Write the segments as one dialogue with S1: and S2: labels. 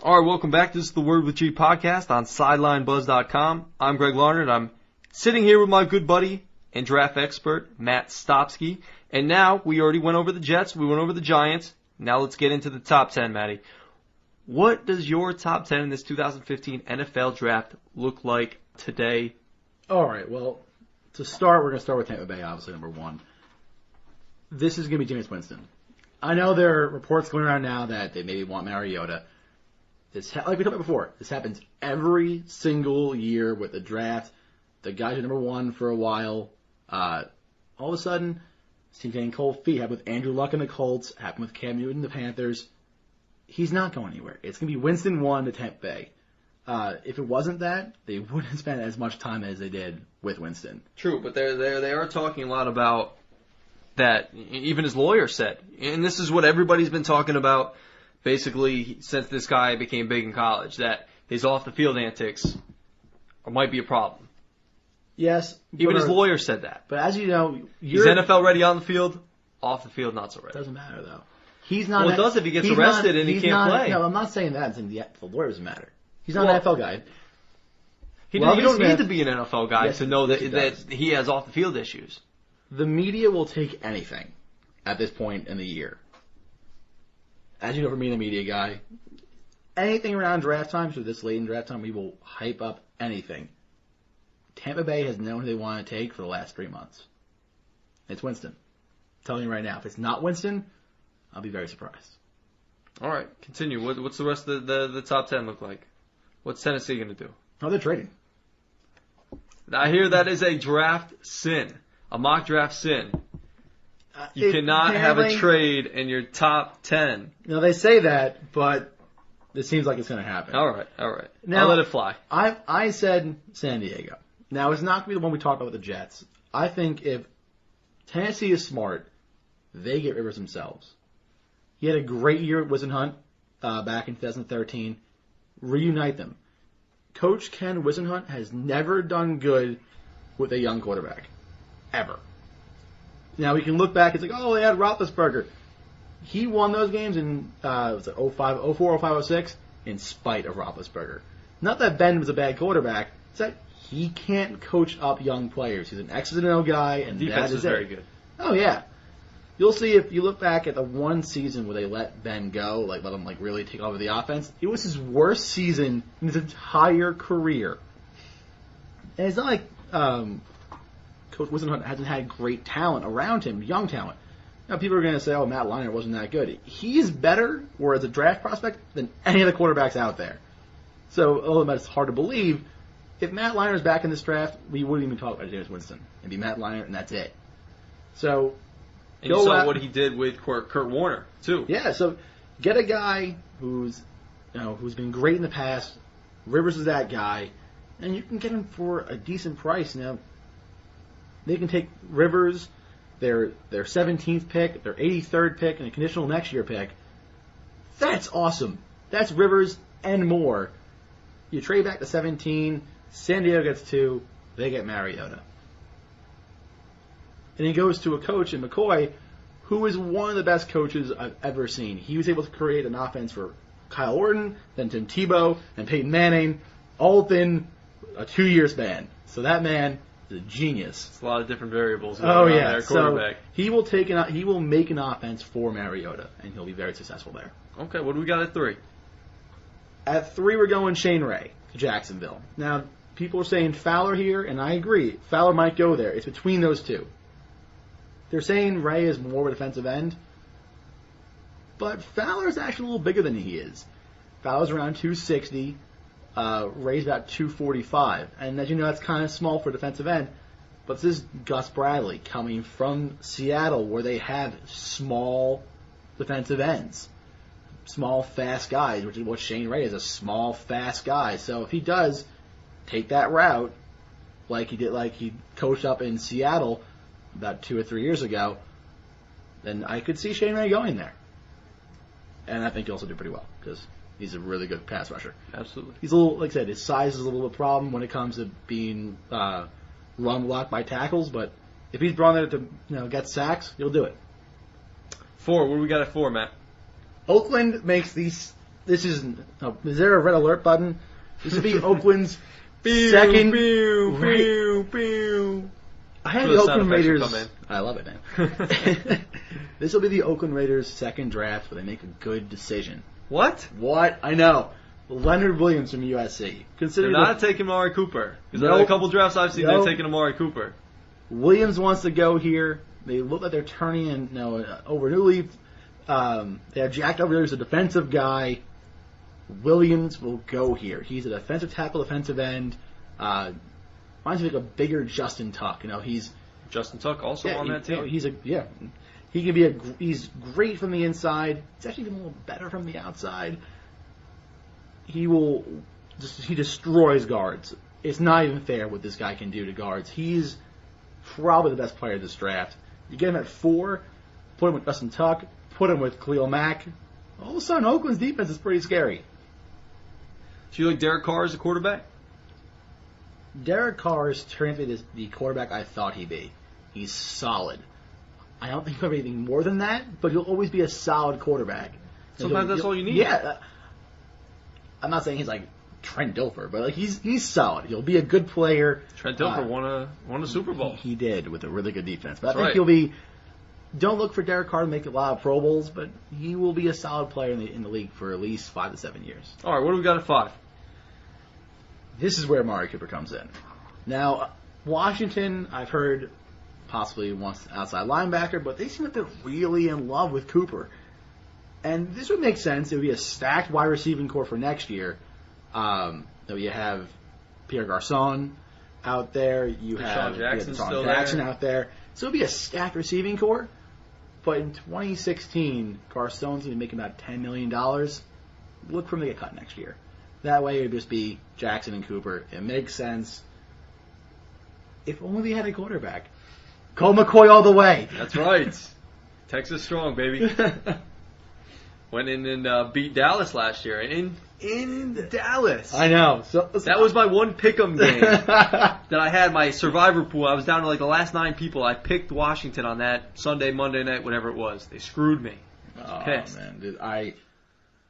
S1: All right, welcome back. This is the Word with G podcast on SidelineBuzz.com. I'm Greg Larned. I'm sitting here with my good buddy and draft expert, Matt Stopsky. And now, we already went over the Jets, we went over the Giants. Now let's get into the top 10, Matty. What does your top 10 in this 2015 NFL draft look like today?
S2: All right, well, to start, we're going to start with Tampa Bay, obviously, number one. This is going to be Jameis Winston. I know there are reports going around now that they maybe want Mariota. Like we talked about before, this happens every single year with the draft. The guys are number one for a while. All of a sudden, this team's getting cold feet. Happened with Andrew Luck and the Colts. Happened with Cam Newton and the Panthers. He's not going anywhere. It's going to be Winston 1 to Tampa Bay. If it wasn't that, they wouldn't spend as much time as they did with Winston.
S1: True, but they are talking a lot about that. Even his lawyer said, and this is what everybody's been talking about basically since this guy became big in college, that his off-the-field antics might be a problem.
S2: Yes.
S1: Even his lawyer said that.
S2: But as you know,
S1: he's NFL ready on the field, off the field not so ready.
S2: Doesn't matter, though. He's not.
S1: Well, it does if he gets arrested and he can't play.
S2: No, I'm not saying that. I'm saying the lawyer doesn't matter. He's not an NFL guy.
S1: You don't need to be an NFL guy to know that he has off-the-field issues.
S2: The media will take anything at this point in the year. As you know, for me, the media guy, anything around draft time, so this late in draft time, we will hype up anything. Tampa Bay has known who they want to take for the last 3 months. It's Winston. I'm telling you right now, if it's not Winston, I'll be very surprised.
S1: All right, continue. What's the rest of the top 10 look like? What's Tennessee going to do?
S2: Oh, they're trading.
S1: I hear that is a draft sin, a mock draft sin. You cannot have a trade in your top 10.
S2: No, they say that, but it seems like it's going to happen.
S1: All right.
S2: Now,
S1: I'll let it fly.
S2: I said San Diego. Now, it's not going to be the one we talked about with the Jets. I think if Tennessee is smart, they get Rivers themselves. He had a great year at Whisenhunt back in 2013. Reunite them. Coach Ken Whisenhunt has never done good with a young quarterback. Ever. Now, we can look back and say, oh, they had Roethlisberger. He won those games in 04, 05, 06 in spite of Roethlisberger. Not that Ben was a bad quarterback. It's that he can't coach up young players. He's an X's and O guy, and
S1: defense is very good.
S2: Oh, yeah. You'll see if you look back at the one season where they let Ben go, let him really take over the offense, it was his worst season in his entire career. And it's not like Coach Whisenhunt hasn't had great talent around him, young talent. Now, people are going to say, oh, Matt Leinart wasn't that good. He is better, or as a draft prospect, than any of the quarterbacks out there. So, although that's hard to believe, if Matt Leinart is back in this draft, we wouldn't even talk about Jameis Winston. It'd be Matt Leinart, and that's it. So,
S1: and you saw what he did with Kurt Warner, too.
S2: Yeah, so get a guy who's been great in the past. Rivers is that guy, and you can get him for a decent price. Now, they can take Rivers, their 17th pick, their 83rd pick, and a conditional next year pick. That's awesome. That's Rivers and more. You trade back to 17, San Diego gets 2, they get Mariota. And he goes to a coach in McCoy who is one of the best coaches I've ever seen. He was able to create an offense for Kyle Orton, then Tim Tebow, and Peyton Manning, all within a 2-year span. So that man is a genius.
S1: It's a lot of different variables.
S2: There,
S1: quarterback.
S2: So he will make an offense for Mariota, and he'll be very successful there.
S1: Okay, what do we got at 3?
S2: At 3, we're going Shane Ray to Jacksonville. Now, people are saying Fowler here, and I agree. Fowler might go there. It's between those two. They're saying Ray is more of a defensive end, but Fowler's actually a little bigger than he is. Fowler's around 260. Ray's about 245. And as you know, that's kind of small for a defensive end. But this is Gus Bradley coming from Seattle, where they have small defensive ends. Small, fast guys, which is what Shane Ray is, a small, fast guy. So if he does take that route, like he coached up in Seattle about 2 or 3 years ago, then I could see Shane Ray going there. And I think he'll also do pretty well, because he's a really good pass rusher.
S1: Absolutely.
S2: He's a little, like I said, his size is a little bit of a problem when it comes to being run blocked by tackles, but if he's brought there to get sacks, he'll do it.
S1: 4, what do we got at 4, Matt?
S2: Oakland makes the This is there a red alert button? This would be Oakland's second. I had the Oakland Raiders. I love it, man. This will be the Oakland Raiders' second draft where they make a good decision.
S1: What?
S2: I know. Leonard Williams from USC.
S1: They're not taking Amari Cooper. Because a couple drafts I've seen, they're taking Amari Cooper.
S2: Williams wants to go here. They look like they're turning in over a new leaf. They have Jack over there as a defensive guy. Williams will go here. He's a defensive tackle, defensive end. Reminds me of like a bigger Justin Tuck. He's
S1: Justin Tuck also on that team.
S2: He can he's great from the inside. He's actually even a little better from the outside. He destroys guards. It's not even fair what this guy can do to guards. He's probably the best player of this draft. You get him at 4, put him with Justin Tuck, put him with Khalil Mack. All of a sudden, Oakland's defense is pretty scary.
S1: Do you like Derek Carr as a quarterback?
S2: Derek Carr is turning into the quarterback I thought he'd be. He's solid. I don't think he'll be anything more than that, but he'll always be a solid quarterback.
S1: Sometimes that's all you need.
S2: Yeah. I'm not saying he's like Trent Dilfer, but he's solid. He'll be a good player.
S1: Trent Dilfer won a Super Bowl.
S2: He did with a really good defense. But I think he'll be. Don't look for Derek Carr to make a lot of Pro Bowls, but he will be a solid player in the league for at least 5 to 7 years.
S1: All right, what do we got at 5?
S2: This is where Amari Cooper comes in. Now, Washington, I've heard, possibly wants an outside linebacker, but they seem like they're really in love with Cooper. And this would make sense. It would be a stacked wide receiving core for next year. You have Pierre Garçon out there. You have Deshaun Jackson out there. So it would be a stacked receiving core. But in 2016, Garçon's going to be making about $10 million. Look for him to get cut next year. That way it would just be Jackson and Cooper. It makes sense. If only we had a quarterback. Colt McCoy all the way.
S1: That's right. Texas strong, baby. Went in and beat Dallas last year. In Dallas.
S2: I know.
S1: That was my one pick'em game that I had, my survivor pool. I was down to like the last 9 people. I picked Washington on that Sunday, Monday night, whatever it was. They screwed me. I was pissed.
S2: Man, dude,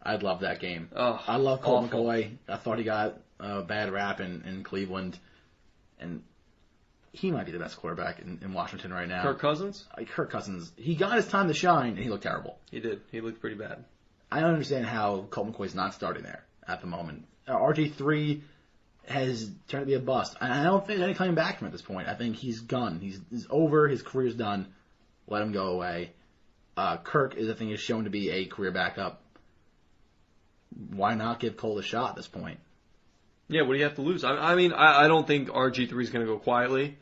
S2: I'd love that game.
S1: Oh,
S2: I love Colt McCoy. I thought he got a bad rap in Cleveland. And he might be the best quarterback in Washington right now.
S1: Kirk Cousins?
S2: Kirk Cousins. He got his time to shine, and he looked terrible.
S1: He did. He looked pretty bad.
S2: I don't understand how Colt McCoy's not starting there at the moment. RG3 has turned to be a bust. I don't think any coming back from at this point. I think he's gone. He's over. His career's done. Let him go away. Kirk is shown to be a career backup. Why not give Colt a shot at this point?
S1: Yeah, what do you have to lose? I don't think RG3 is going to go quietly.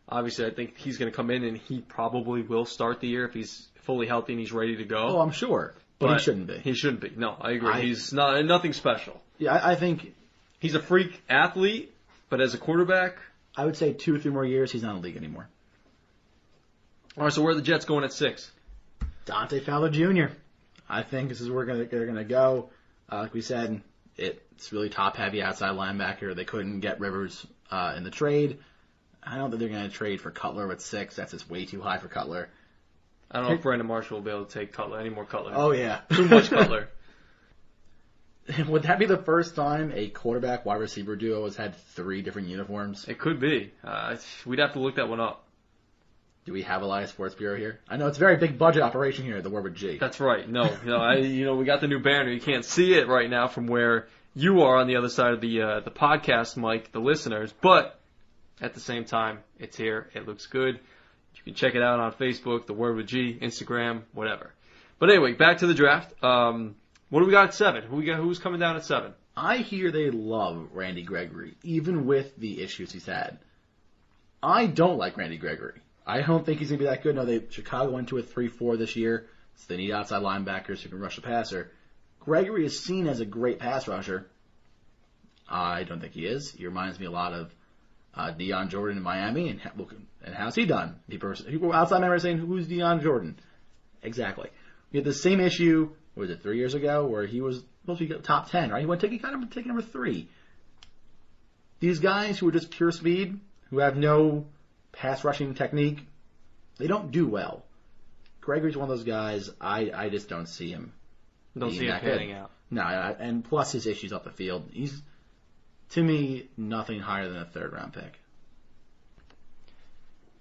S1: Obviously, I think he's going to come in and he probably will start the year if he's fully healthy and he's ready to go.
S2: Oh, I'm sure. But he shouldn't be.
S1: He shouldn't be. No, I agree. He's nothing special.
S2: Yeah, I think
S1: he's a freak athlete, but as a quarterback,
S2: I would say 2 or 3 more years, he's not in the league anymore.
S1: All right, so where are the Jets going at 6?
S2: Dante Fowler Jr. I think this is where they're going to go. Like we said, it's really top-heavy outside linebacker. They couldn't get Rivers in the trade. I don't think they're going to trade for Cutler at 6. That's just way too high for Cutler.
S1: I don't know if Brandon Marshall will be able to take Cutler, any more Cutler.
S2: Oh, yeah.
S1: Too much Cutler.
S2: Would that be the first time a quarterback-wide receiver duo has had 3 different uniforms?
S1: It could be. We'd have to look that one up.
S2: Do we have Elias Sports Bureau here? I know it's a very big budget operation here at the Word with G.
S1: That's right. No, we got the new banner. You can't see it right now from where you are on the other side of the podcast mic, the listeners. But at the same time, it's here. It looks good. You can check it out on Facebook, The Word with G, Instagram, whatever. But anyway, back to the draft. What do we got at 7? Who's coming down at 7?
S2: I hear they love Randy Gregory, even with the issues he's had. I don't like Randy Gregory. I don't think he's going to be that good. No, Chicago went to a 3-4 this year, so they need outside linebackers who can rush the passer. Gregory is seen as a great pass rusher. I don't think he is. He reminds me a lot of Deion Jordan in Miami, and how's he done? People outside members saying, who's Deion Jordan? Exactly. We had the same issue, what was it, 3 years ago, where he was supposed to be top 10, right? He went taking number 3. These guys who are just pure speed, who have no pass rushing technique, they don't do well. Gregory's one of those guys, I just don't see him.
S1: Don't see him panning out.
S2: No, and plus his issues off the field. He's, to me, nothing higher than a third-round pick.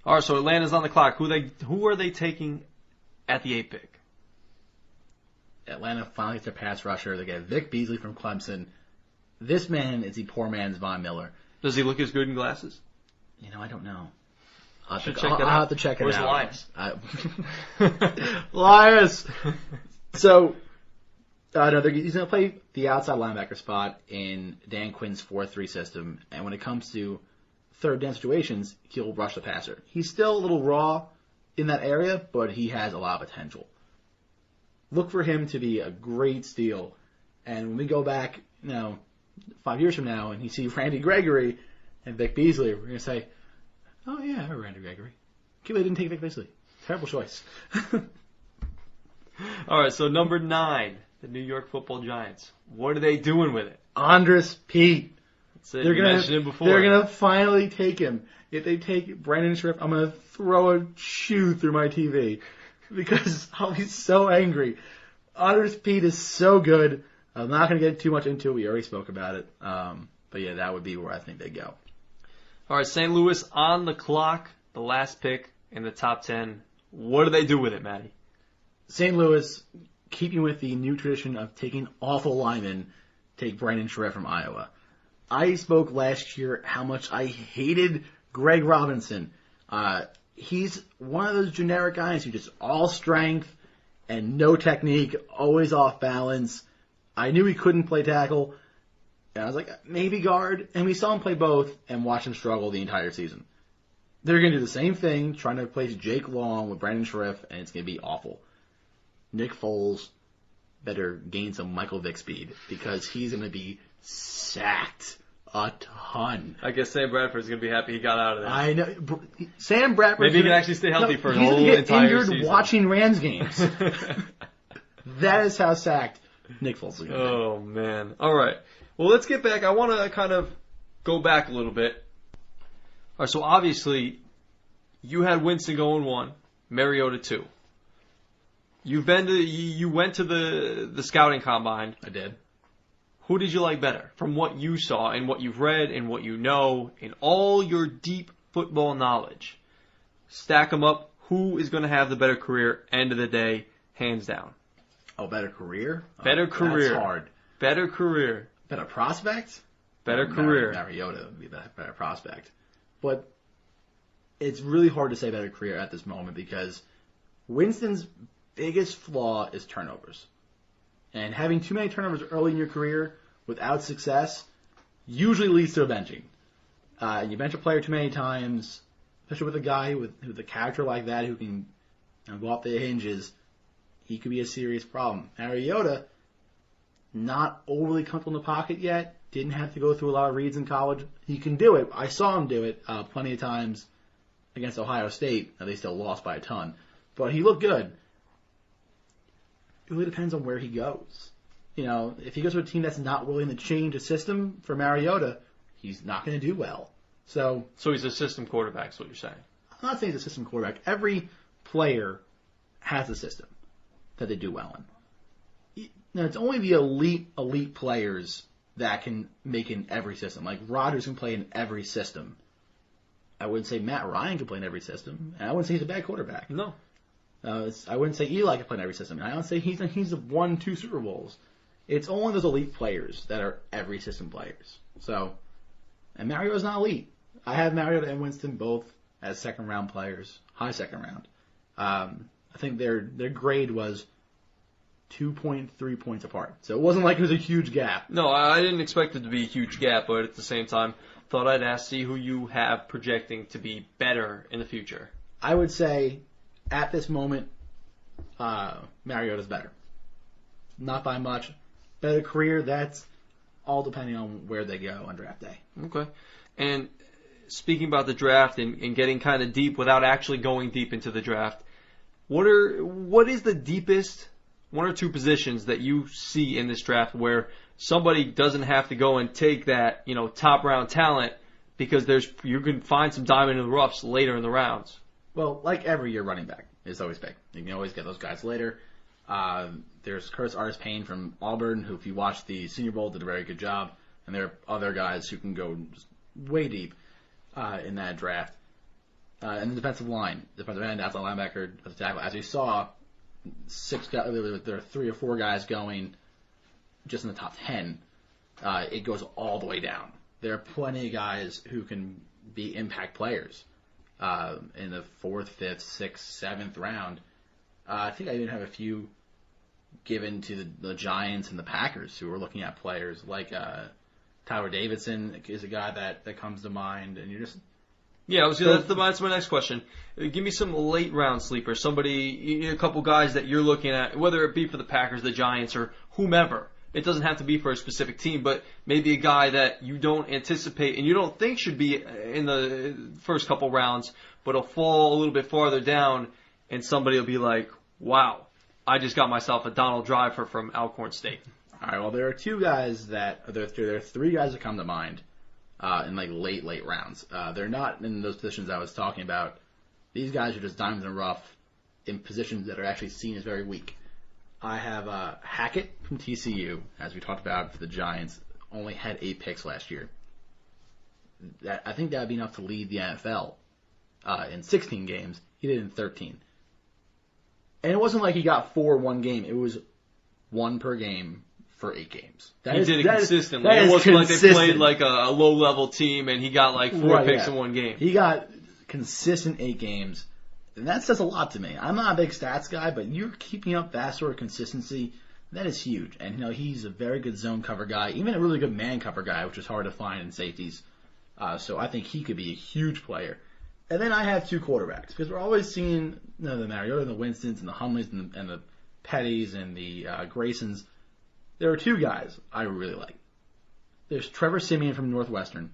S1: All right, so Atlanta's on the clock. Who are they taking at the 8th pick?
S2: Atlanta finally gets their pass rusher. They get Vic Beasley from Clemson. This man is the poor man's Von Miller.
S1: Does he look as good in glasses?
S2: I don't know.
S1: I'll have
S2: to check it
S1: Where's
S2: out.
S1: Where's
S2: Elias? So, no, he's going to play the outside linebacker spot in Dan Quinn's 4-3 system. And when it comes to third down situations, he'll rush the passer. He's still a little raw in that area, but he has a lot of potential. Look for him to be a great steal. And when we go back, 5 years from now, and you see Randy Gregory and Vic Beasley, we're going to say, oh, yeah, I remember Randy Gregory. Can't believe they didn't take Vic Beasley. Terrible choice.
S1: All right, so number 9, the New York Football Giants. What are they doing with it?
S2: Artis-Payne.
S1: That's it. You mentioned him before.
S2: They're going to finally take him. If they take Brandon Shrift, I'm going to throw a shoe through my TV because I'll be so angry. Artis-Payne is so good. I'm not going to get too much into it. We already spoke about it. But yeah, that would be where I think they go.
S1: All right, St. Louis on the clock, the last pick in the top 10. What do they do with it, Matty?
S2: St. Louis, keeping with the new tradition of taking awful linemen, take Brandon Shrift from Iowa. I spoke last year how much I hated Greg Robinson. He's one of those generic guys who just all strength and no technique, always off balance. I knew he couldn't play tackle, and I was like, maybe guard. And we saw him play both and watch him struggle the entire season. They're going to do the same thing, trying to replace Jake Long with Brandon Shrift, and it's going to be awful. Nick Foles better gain some Michael Vick speed because he's going to be sacked a ton.
S1: I guess Sam Bradford's going to be happy he got out of there.
S2: I know. Sam Bradford.
S1: Maybe he can actually stay healthy for a whole
S2: entire
S1: entire
S2: season. Watching Rams games. That is how sacked Nick Foles is going to be.
S1: Oh, man. All right. Well, let's get back. I want to kind of go back a little bit. All right, so obviously, you had Winston going 1, Mariota 2. You went to the scouting combine.
S2: I did.
S1: Who did you like better from what you saw and what you've read and what you know and all your deep football knowledge? Stack them up. Who is going to have the better career? End of the day, hands down.
S2: Oh, better career?
S1: Better career.
S2: That's hard.
S1: Better career.
S2: Better prospect?
S1: Better career.
S2: Mariota would be the better prospect. But it's really hard to say better career at this moment because Winston's biggest flaw is turnovers. And having too many turnovers early in your career without success usually leads to a benching. You bench a player too many times, especially with a guy with a character like that who can go off the hinges, he could be a serious problem. Mariota, not overly comfortable in the pocket yet, didn't have to go through a lot of reads in college. He can do it. I saw him do it plenty of times against Ohio State. Now, they still lost by a ton. But he looked good. It really depends on where he goes. If he goes to a team that's not willing to change a system for Mariota, he's not going to do well. So
S1: he's a system quarterback, is what you're saying.
S2: I'm not saying he's a system quarterback. Every player has a system that they do well in. Now, it's only the elite players that can make in every system. Like Rodgers can play in every system. I wouldn't say Matt Ryan can play in every system, and I wouldn't say he's a bad quarterback.
S1: No.
S2: I wouldn't say Eli can play in every system, and I don't say he's won 2 Super Bowls. It's only those elite players that are every system players. And Mariota's not elite. I have Mariota and Winston both as second round players, high second round. I think their grade was 2.3 points apart. So it wasn't like it was a huge gap.
S1: No, I didn't expect it to be a huge gap, but at the same time, thought I'd ask, see who you have projecting to be better in the future.
S2: I would say, at this moment, Mariota's better. Not by much. Better career, that's all depending on where they go on draft day.
S1: Okay. And speaking about the draft and getting kind of deep without actually going deep into the draft, what is the deepest 1 or 2 positions that you see in this draft where somebody doesn't have to go and take that, top round talent because you can find some diamond in the roughs later in the rounds?
S2: Well, like every year, running back is always big. You can always get those guys later. There's Artis-Payne from Auburn, who, if you watch the Senior Bowl, did a very good job. And there are other guys who can go just way deep in that draft. And the defensive line, defensive end, outside linebacker, defensive tackle. As we saw, there are 3 or 4 guys going just in the top 10. It goes all the way down. There are plenty of guys who can be impact players in the 4th, 5th, 6th, 7th round. I think I even have a few given to the Giants and the Packers who are looking at players like Tyler Davidson is a guy that comes to mind, and you're just
S1: that's my next question. Give me some late round sleepers, a couple guys that you're looking at, whether it be for the Packers, the Giants, or whomever. It doesn't have to be for a specific team, but maybe a guy that you don't anticipate and you don't think should be in the first couple rounds, but will fall a little bit farther down, and somebody will be like, wow, I just got myself a Donald Driver from Alcorn State.
S2: All right, well, there are 2 guys there are 3 guys that come to mind in like late rounds. They're not in those positions I was talking about. These guys are just diamonds in the rough in positions that are actually seen as very weak. I have Hackett from TCU, as we talked about for the Giants, only had 8 picks last year. I think that would be enough to lead the NFL in 16 games. He did in 13. And it wasn't like he got 4 one game. It was 1 per game for 8 games.
S1: He did it consistently. It wasn't like they played like a low-level team and he got like 4 picks in 1 game.
S2: He got consistent 8 games. And that says a lot to me. I'm not a big stats guy, but you're keeping up that sort of consistency. That is huge. And, he's a very good zone cover guy, even a really good man cover guy, which is hard to find in safeties. So I think he could be a huge player. And then I have 2 quarterbacks, because we're always seeing the Mariota and the Winstons and the Humleys and the Pettys and the Graysons. There are 2 guys I really like. There's Trevor Siemian from Northwestern.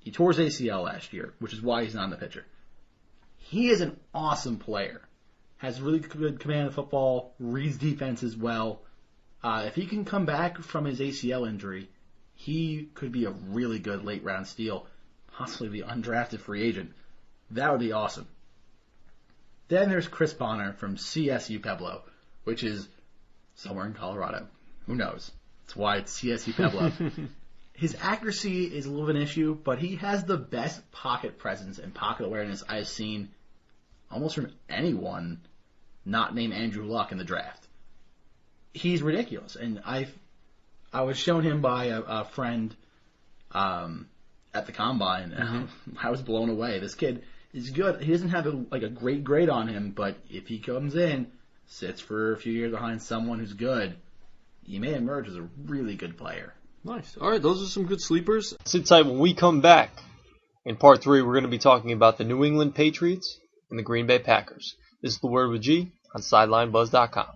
S2: He tore his ACL last year, which is why he's not in the picture. He is an awesome player. Has really good command of football, reads defenses well. If he can come back from his ACL injury, he could be a really good late round steal, possibly the undrafted free agent. That would be awesome. Then there's Chris Bonner from CSU Pueblo, which is somewhere in Colorado. Who knows? That's why it's CSU Pueblo. His accuracy is a little bit of an issue, but he has the best pocket presence and pocket awareness I've seen almost from anyone not named Andrew Luck in the draft. He's ridiculous, and I was shown him by a friend at the combine, and I was blown away. This kid is good. He doesn't have a great grade on him, but if he comes in, sits for a few years behind someone who's good, he may emerge as a really good player.
S1: Nice. All right, those are some good sleepers. Sit tight. When we come back in part 3, we're going to be talking about the New England Patriots and the Green Bay Packers. This is The Word with G on SidelineBuzz.com.